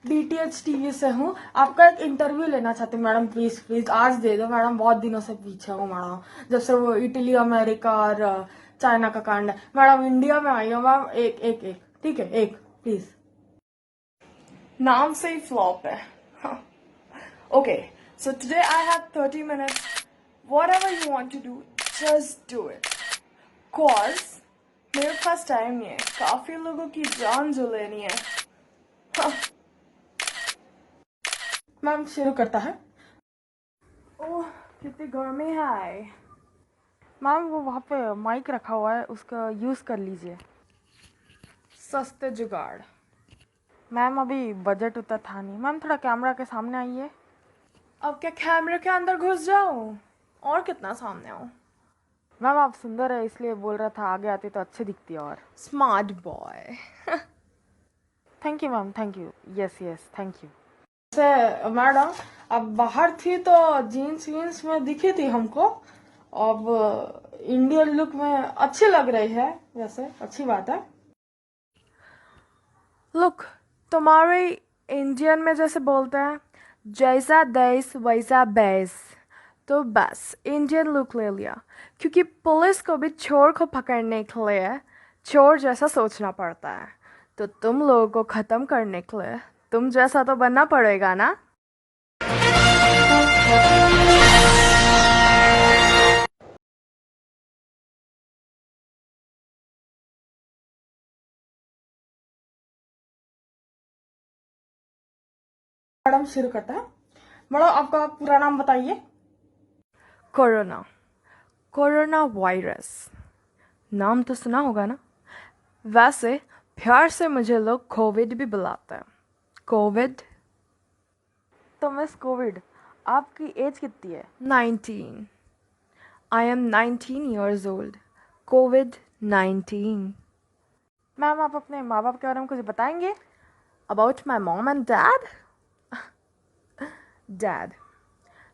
DTH TV से हूँ। आपका एक इंटरव्यू लेना चाहती हूँ मैडम, प्लीज प्लीज आज दे दो मैडम, बहुत दिनों से पीछे हूँ मैडम, जब से वो इटली अमेरिका और चाइना का कांड है। मैडम इंडिया में आई हूँ मैम, एक एक एक ठीक है, एक प्लीज। नाम से ही फ्लॉप है। Okay, so today I have 30 minutes, whatever you want to do, just do it. Cause मेरे पास टाइम नहीं है, काफी लोगों की जान जो लेनी है। मैम शुरू करता है। ओह कितनी गर्मी है। मैम वो वहाँ पे माइक रखा हुआ है, उसका यूज़ कर लीजिए। सस्ते जुगाड़। मैम अभी बजट उतना था नहीं। मैम थोड़ा कैमरा के सामने आइए। अब क्या कैमरे के अंदर घुस जाऊँ? और कितना सामने आऊँ? मैम आप सुंदर है इसलिए बोल रहा था, आगे आती तो अच्छी दिखती और। Smart boy. Thank you ma'am, thank you. Yes yes, thank you. Madam अब बाहर थी तो जीन्स वीन्स में दिखी थी हमको, अब इंडियन लुक में अच्छी लग रही है, वैसे अच्छी बात है। लुक तुम्हारे इंडियन में जैसे बोलते हैं जैसा देश वैसा बेस, तो बस इंडियन लुक ले लिया, क्योंकि पुलिस को भी चोर को पकड़ने के लिए चोर जैसा सोचना पड़ता है, तो तुम लोगों को खत्म करने के लिए तुम जैसा तो बनना पड़ेगा ना। मैडम शुरू करता है। मैडम आपका पूरा नाम बताइए। कोरोना, कोरोना वायरस, नाम तो सुना होगा ना। वैसे प्यार से मुझे लोग कोविड भी बुलाते हैं। कोविड। तो मिस कोविड, आपकी एज कितनी है? 19। I am 19 years old. COVID-19। Ma'am आप अपने माँ बाप के बारे में कुछ बताएंगे? About my mom and dad? Dad,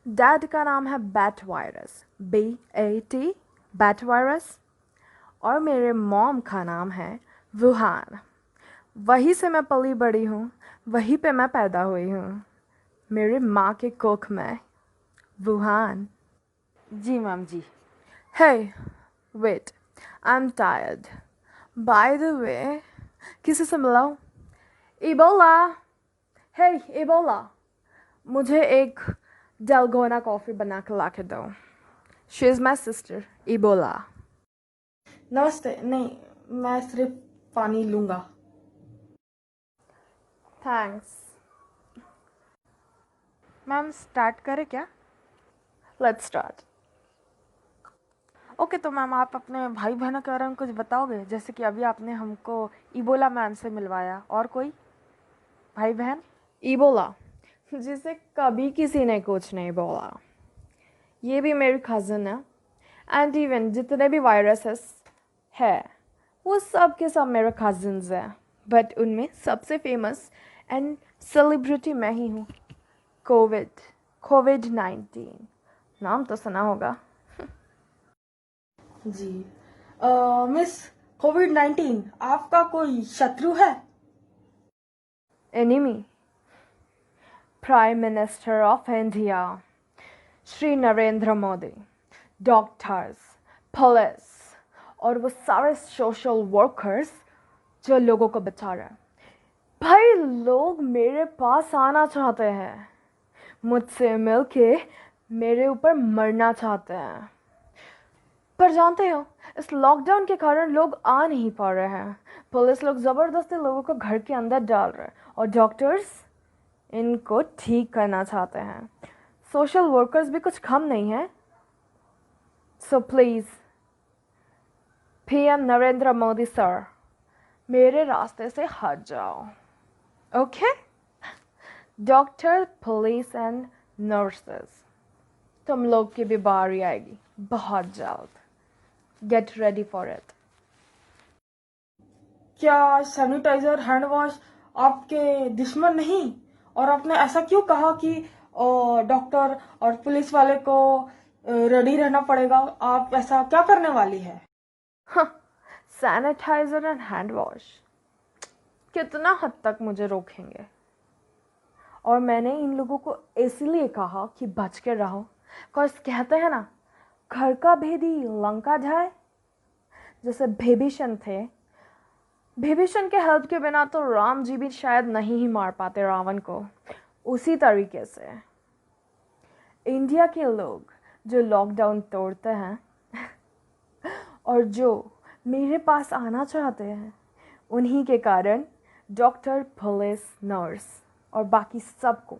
dad का नाम है bat virus, BAT, bat virus. और मेरे मॉम का नाम है वुहान, वहीं से मैं पली बड़ी हूँ, वहीं पे मैं पैदा हुई हूँ, मेरी माँ के कोख में, वुहान। जी मैम जी। Hey, wait, I'm tired. By the way, किसी से मिलाओ? इबोला, hey इबोला, मुझे एक डलगोना कॉफ़ी बना के ला के दो। She is my sister, Ebola. नमस्ते, नहीं मैं सिर्फ पानी लूँगा। थैंक्स। मैम स्टार्ट करें क्या? Let's start. ओके तो मैम आप अपने भाई बहनों के बारे में कुछ बताओगे, जैसे कि अभी आपने हमको इबोला मैम से मिलवाया, और कोई भाई बहन? इबोला, जिसे कभी किसी ने कुछ नहीं बोला, ये भी मेरी कज़न है। एंड इवन जितने भी वायरसेस है वो सब के सब मेरे कज़न्स हैं, बट उनमें सबसे फेमस एंड सेलिब्रिटी मैं ही हूँ। कोविड-19, नाम तो सुना होगा। जी मिस, कोविड-19 आपका कोई शत्रु है? Enemy? Prime minister of India Shri Narendra Modi, doctors, police और वो सारे सोशल वर्कर्स जो लोगों को बचा रहे हैं। भाई लोग मेरे पास आना चाहते हैं, मुझसे मिलके मेरे ऊपर मरना चाहते हैं, पर जानते हो इस लॉकडाउन के कारण लोग आ नहीं पा रहे हैं। पुलिस लोग ज़बरदस्ती लोगों को घर के अंदर डाल रहे हैं और डॉक्टर्स इनको ठीक करना चाहते हैं। सोशल वर्कर्स भी कुछ कम नहीं है। So please PM Narendra Modi sir, मेरे रास्ते से हट जाओ, okay? Doctor, police and nurses, तुम लोग की भी बारी आएगी बहुत जल्द। Get ready for it. क्या सैनिटाइजर, हैंड वॉश आपके दुश्मन नहीं? और आपने ऐसा क्यों कहा कि डॉक्टर और पुलिस वाले को रेडी रहना पड़ेगा? आप ऐसा क्या करने वाली है? सैनिटाइजर एंड हैंड वॉश कितना हद तक मुझे रोकेंगे? और मैंने इन लोगों को इसलिए कहा कि बच के रहो, बिकॉज कहते हैं ना, घर का भेदी लंका ढाए। जैसे विभीषण थे, विभीषण के हेल्प के बिना तो राम जी भी शायद नहीं ही मार पाते रावण को। उसी तरीके से इंडिया के लोग जो लॉकडाउन तोड़ते हैं और जो मेरे पास आना चाहते हैं, उन्हीं के कारण डॉक्टर, पुलिस, नर्स और बाकी सबको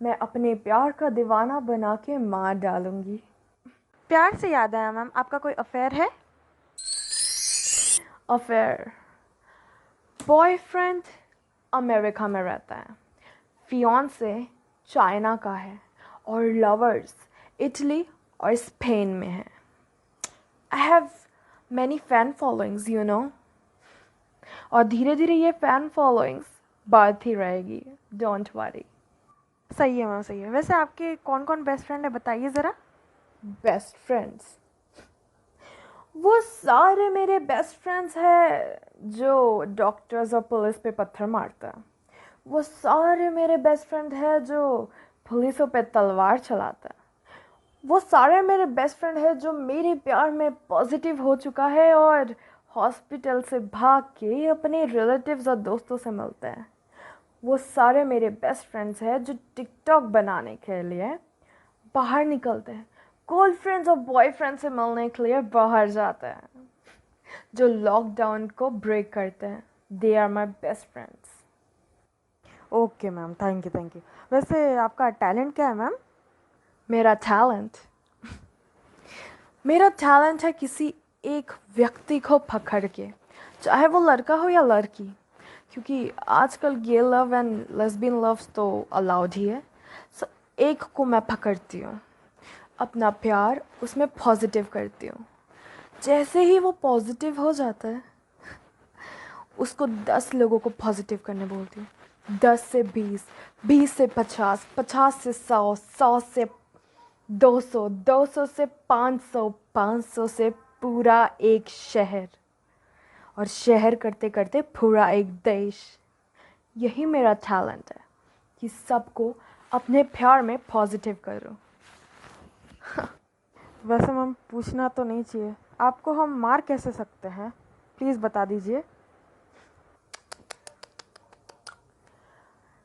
मैं अपने प्यार का दीवाना बना के मार डालूंगी। प्यार से याद आया मैम, आपका कोई अफेयर है? अफेयर, बॉयफ्रेंड अमेरिका में रहता है, फियांसे चाइना का है और लवर्स इटली और स्पेन में है। I have many fan followings you know, और धीरे धीरे ये फैन फॉलोइंग्स बढ़ती रहेगी, डोंट वरी। सही है मैम, सही है। वैसे आपके कौन कौन बेस्ट फ्रेंड है, बताइए ज़रा। बेस्ट फ्रेंड्स, वो सारे मेरे बेस्ट फ्रेंड्स हैं जो डॉक्टर्स और पुलिस पे पत्थर मारता है। वो सारे मेरे बेस्ट फ्रेंड हैं जो पुलिसों पे तलवार चलाता है। वो सारे मेरे बेस्ट फ्रेंड हैं जो मेरे प्यार में पॉजिटिव हो चुका है और हॉस्पिटल से भाग के अपने रिलेटिव्स और दोस्तों से मिलते हैं। वो सारे मेरे बेस्ट फ्रेंड्स हैं जो टिकटॉक बनाने के लिए बाहर निकलते हैं, गर्लफ्रेंड्स और बॉयफ्रेंड से मिलने के लिए बाहर जाते हैं, जो लॉकडाउन को ब्रेक करते हैं। They are my best friends. Okay ma'am, thank you thank you. वैसे आपका टैलेंट क्या है मैम? मेरा टैलेंट है किसी एक व्यक्ति को पकड़ के, चाहे वो लड़का हो या लड़की, क्योंकि आजकल गे लव एंड लेस्बियन लव्स तो अलाउड ही है। सो एक को मैं पकड़ती हूँ, अपना प्यार उसमें पॉजिटिव करती हूँ। जैसे ही वो पॉजिटिव हो जाता है, उसको 10 लोगों को पॉजिटिव करने बोलती हूँ। 10 से 20, 20 से 50, 50 से 100, 100 से 200, 200 से 500, 500 से पूरा एक शहर, और शहर करते करते पूरा एक देश। यही मेरा टैलेंट है कि सबको अपने प्यार में पॉजिटिव करो। वैसे मैम पूछना तो नहीं चाहिए, आपको हम मार कैसे सकते हैं, प्लीज़ बता दीजिए।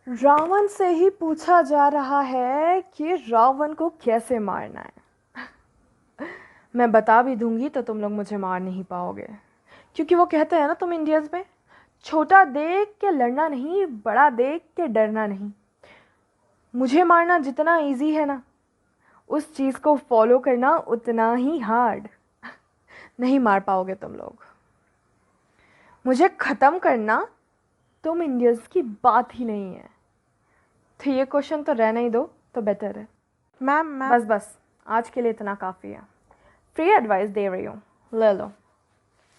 रावण से ही पूछा जा रहा है कि रावण को कैसे मारना है। मैं बता भी दूंगी तो तुम लोग मुझे मार नहीं पाओगे, क्योंकि वो कहते हैं ना, तुम इंडियंस में, छोटा देख के लड़ना नहीं, बड़ा देख के डरना नहीं। मुझे मारना जितना इजी है ना, उस चीज़ को फॉलो करना उतना ही हार्ड। नहीं मार पाओगे तुम लोग। मुझे ख़त्म करना तुम इंडियंस की बात ही नहीं है। तो ये क्वेश्चन तो रहने ही दो तो बेटर है। मैम बस आज के लिए इतना काफ़ी है। फ्री एडवाइस दे रही हूँ, ले लो।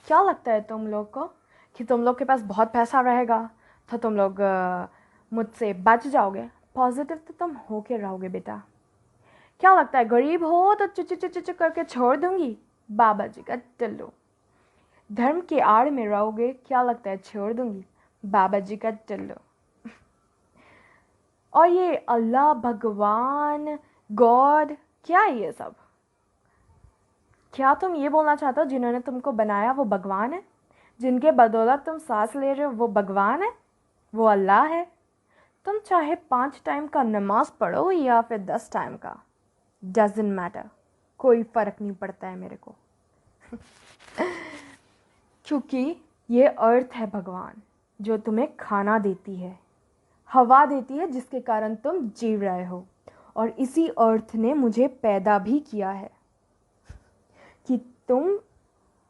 क्या लगता है तुम लोग को कि तुम लोग के पास बहुत पैसा रहेगा तो तुम लोग मुझसे बच जाओगे? पॉजिटिव तो तुम हो के रहोगे बेटा। क्या लगता है गरीब हो तो चुचु चुचु चु करके छोड़ दूंगी? बाबा जी का टल्लू। धर्म के आड़ में रहोगे, क्या लगता है छोड़ दूंगी? बाबा जी का टल्लू। और ये अल्लाह, भगवान, गॉड, क्या है ये सब? क्या तुम ये बोलना चाहते हो जिन्होंने तुमको बनाया वो भगवान है? जिनके बदौलत तुम सांस ले रहे हो वो भगवान है, वो अल्लाह है? तुम चाहे 5 टाइम का नमाज पढ़ो या फिर 10 टाइम का, डजेंट मैटर, कोई फ़र्क नहीं पड़ता है मेरे को। क्योंकि ये अर्थ है भगवान जो तुम्हें खाना देती है, हवा देती है जिसके कारण तुम जी रहे हो, और इसी अर्थ ने मुझे पैदा भी किया है कि तुम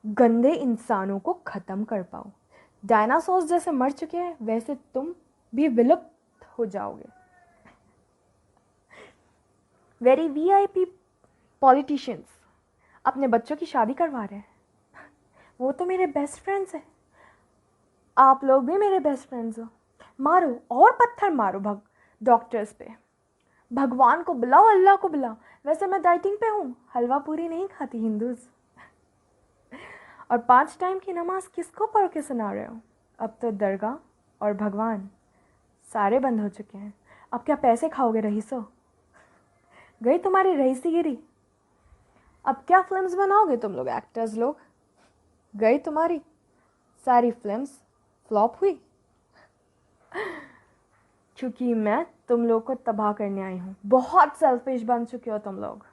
गंदे इंसानों को ख़त्म कर पाओ। डायनासोर्स जैसे मर चुके हैं वैसे तुम भी विलुप्त हो जाओगे। वेरी वीआईपी पॉलिटिशियंस अपने बच्चों की शादी करवा रहे हैं, वो तो मेरे बेस्ट फ्रेंड्स हैं। आप लोग भी मेरे बेस्ट फ्रेंड्स हो। मारो और पत्थर मारो डॉक्टर्स पे, भगवान को बुलाओ, अल्लाह को बुलाओ। वैसे मैं डाइटिंग पे हूँ, हलवा पूरी नहीं खाती हिंदूज। और 5 टाइम की नमाज किसको पढ़ के सुना रहे हो? अब तो दरगाह और भगवान सारे बंद हो चुके हैं। अब क्या पैसे खाओगे रईसो? गई तुम्हारी रईसीगिरी। अब क्या फिल्म्स बनाओगे तुम लोग, एक्टर्स लोग? गई तुम्हारी सारी फिल्म्स, फ्लॉप हुई। क्योंकि मैं तुम लोग को तबाह करने आई हूँ। बहुत सेल्फिश बन चुके हो तुम लोग।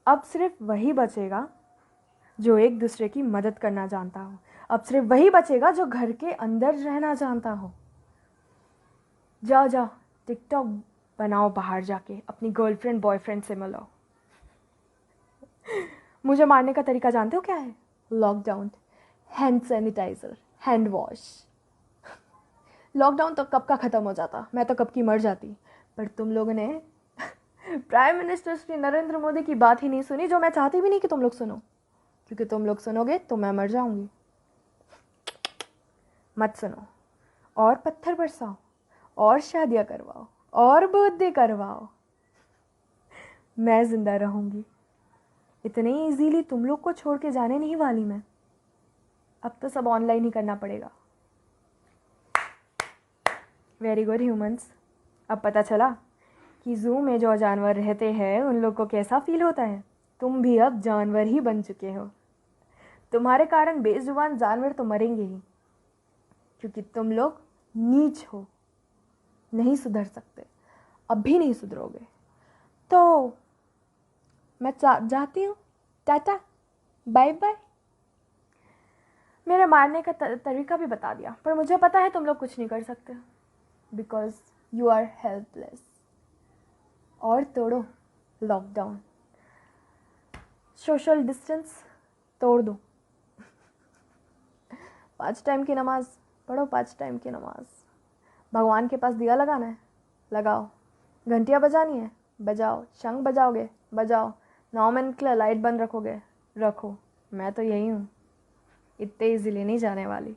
अब सिर्फ वही बचेगा जो एक दूसरे की मदद करना जानता हो। अब सिर्फ वही बचेगा जो घर के अंदर रहना जानता हो। जाओ जाओ टिकटॉक बनाओ, बाहर जाके अपनी गर्लफ्रेंड बॉयफ्रेंड से मिलो। मुझे मारने का तरीका जानते हो क्या है? Lockdown, hand sanitiser, hand wash. Lockdown तो कब का ख़त्म हो जाता, मैं तो कब की मर जाती। पर तुम लोगों ने प्राइम मिनिस्टर श्री नरेंद्र मोदी की बात ही नहीं सुनी, जो मैं चाहती भी नहीं कि तुम लोग सुनो, क्योंकि तुम लोग सुनोगे तो मैं मर जाऊंगी। मत सुनो, और पत्थर बरसाओ, और शादियाँ करवाओ, और बर्थडे करवाओ, मैं ज़िंदा रहूँगी। इतने इजीली तुम लोग को छोड़ के जाने नहीं वाली मैं। अब तो सब ऑनलाइन ही करना पड़ेगा। Very good humans. अब पता चला कि ज़ू में जो जानवर रहते हैं उन लोग को कैसा फील होता है। तुम भी अब जानवर ही बन चुके हो। तुम्हारे कारण बेजुबान जानवर तो मरेंगे ही, क्योंकि तुम लोग नीच हो, नहीं सुधर सकते, अब भी नहीं सुधरोगे। तो मैं जाती हूँ, टाटा बाय बाय। मेरे मारने का तरीका भी बता दिया, पर मुझे पता है तुम लोग कुछ नहीं कर सकते, बिकॉज यू आर हेल्पलेस। और तोड़ो लॉकडाउन, सोशल डिस्टेंस तोड़ दो। 5 टाइम की नमाज़ पढ़ो, 5 टाइम की नमाज़। भगवान के पास दिया लगाना है, लगाओ। घंटियाँ बजानी है, बजाओ। शंख बजाओगे, बजाओ। 9 मिनट के लिए लाइट बंद रखोगे, रखो। मैं तो यही हूँ, इतने इजीली नहीं जाने वाली।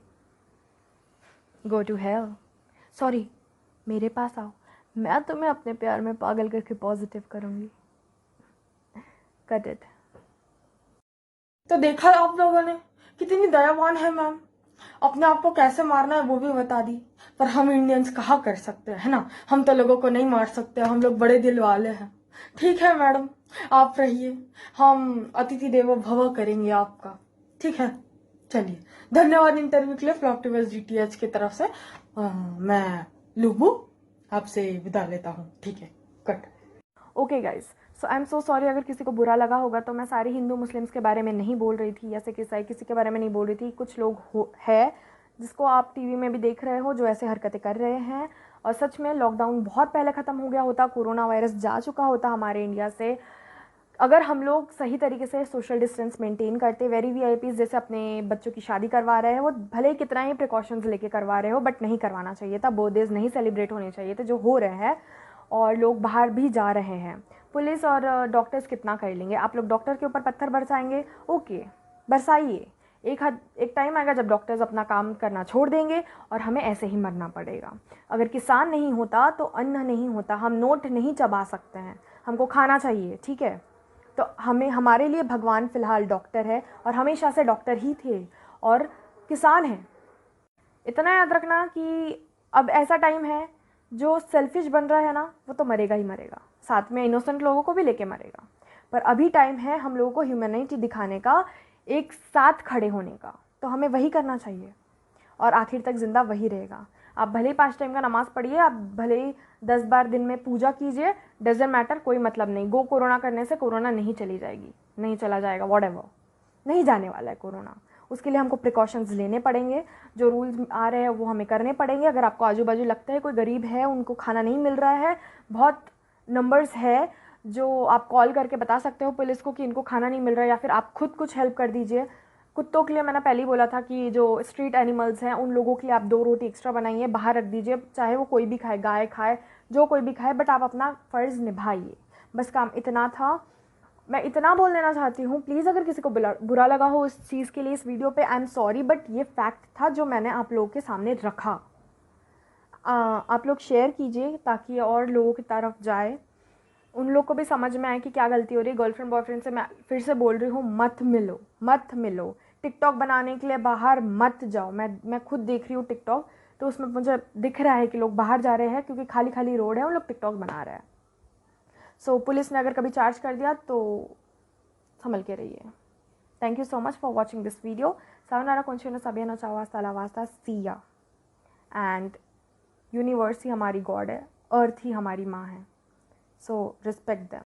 Go to hell. सॉरी, मेरे पास आओ, मैं तुम्हें अपने प्यार में पागल करके पॉजिटिव करूँगी। Cut it. तो देखा आप लोगों ने, कितनी दयावान है मैम। अपने आप को कैसे मारना है वो भी बता दी। पर हम इंडियंस कहाँ कर सकते हैं ना, हम तो लोगों को नहीं मार सकते, हम लोग बड़े दिल वाले हैं। ठीक है मैडम, आप रहिए, हम अतिथि देवो भव करेंगे आपका। ठीक है, चलिए, धन्यवाद इंटरव्यू के लिए फ्लॉप टीवी डीटीएच की तरफ से। मैं लुबू आपसे विदा लेता हूँ। ठीक है, cut. Okay guys, so I am so sorry अगर किसी को बुरा लगा होगा। तो मैं सारी हिंदू मुस्लिम्स के बारे में नहीं बोल रही थी, ऐसे किसी के बारे में नहीं बोल रही थी। कुछ लोग है जिसको आप टीवी में भी देख रहे हो जो ऐसे हरकतें कर रहे हैं। और सच में लॉकडाउन बहुत पहले ख़त्म हो गया होता, कोरोना वायरस जा चुका होता हमारे इंडिया से, अगर हम लोग सही तरीके से सोशल डिस्टेंस मेंटेन करते। वेरी वीआईपीज जैसे अपने बच्चों की शादी करवा रहे हैं, वो भले ही कितना ही प्रिकॉशंस लेके करवा रहे हो, बट नहीं करवाना चाहिए था। बर्थडेज नहीं सेलिब्रेट होने चाहिए थे जो हो रहे हैं, और लोग बाहर भी जा रहे हैं। पुलिस और डॉक्टर्स कितना कर लेंगे? आप लोग डॉक्टर के ऊपर पत्थर बरसाएंगे, ओके बरसाइए। एक टाइम आएगा जब डॉक्टर्स अपना काम करना छोड़ देंगे और हमें ऐसे ही मरना पड़ेगा। अगर किसान नहीं होता तो अन्न नहीं होता, हम नोट नहीं चबा सकते हैं, हमको खाना चाहिए, ठीक है। तो हमारे लिए भगवान फ़िलहाल डॉक्टर है, और हमेशा से डॉक्टर ही थे, और किसान हैं। इतना याद रखना कि अब ऐसा टाइम है, जो सेल्फिश बन रहा है ना वो तो मरेगा ही मरेगा, साथ में इनोसेंट लोगों को भी लेके मरेगा। पर अभी टाइम है हम लोगों को ह्यूमैनिटी दिखाने का, एक साथ खड़े होने का, तो हमें वही करना चाहिए, और आखिर तक ज़िंदा वही रहेगा। आप भले ही 5 टाइम का नमाज़ पढ़िए, आप भले ही 10 बार दिन में पूजा कीजिए, डजेंट मैटर, कोई मतलब नहीं। गो कोरोना करने से कोरोना नहीं चली जाएगी, नहीं चला जाएगा, व्हाटएवर, नहीं जाने वाला है कोरोना। उसके लिए हमको प्रिकॉशंस लेने पड़ेंगे, जो रूल्स आ रहे हैं वो हमें करने पड़ेंगे। अगर आपको आजू बाजू लगता है कोई गरीब है, उनको खाना नहीं मिल रहा है, बहुत नंबर्स है जो आप कॉल करके बता सकते हो पुलिस को कि इनको खाना नहीं मिल रहा है, या फिर आप खुद कुछ हेल्प कर दीजिए। कुत्तों के लिए मैंने पहले ही बोला था कि जो स्ट्रीट एनिमल्स हैं उन लोगों के लिए आप 2 रोटी एक्स्ट्रा बनाइए, बाहर रख दीजिए, चाहे वो कोई भी खाए, गाय खाए, जो कोई भी खाए, बट आप अपना फ़र्ज़ निभाइए। बस काम इतना था, मैं इतना बोल देना चाहती हूँ। प्लीज़ अगर किसी को बुरा लगा हो इस चीज़ के लिए, इस वीडियो पे, आई एम सॉरी, बट ये फैक्ट था जो मैंने आप लोगों के सामने रखा। आप लोग शेयर कीजिए ताकि और लोगों की तरफ जाए, उन लोग को भी समझ में आए कि क्या गलती हो रही है। गर्लफ्रेंड बॉयफ्रेंड से मैं फिर से बोल रही हूँ, मत मिलो, मत मिलो। टिकटॉक बनाने के लिए बाहर मत जाओ। मैं खुद देख रही हूँ टिकटॉक, तो उसमें मुझे दिख रहा है कि लोग बाहर जा रहे हैं क्योंकि खाली खाली रोड है, उन लोग टिकटॉक बना रहे हैं। सो पुलिस ने अगर कभी चार्ज कर दिया तो संभल के रहिए। Thank you so much for watching this video. सावनारा कौन सबियानो चावा साला वास्ता सिया। एंड यूनिवर्स ही हमारी गॉड है, अर्थ ही हमारी माँ है, सो रिस्पेक्ट दैम।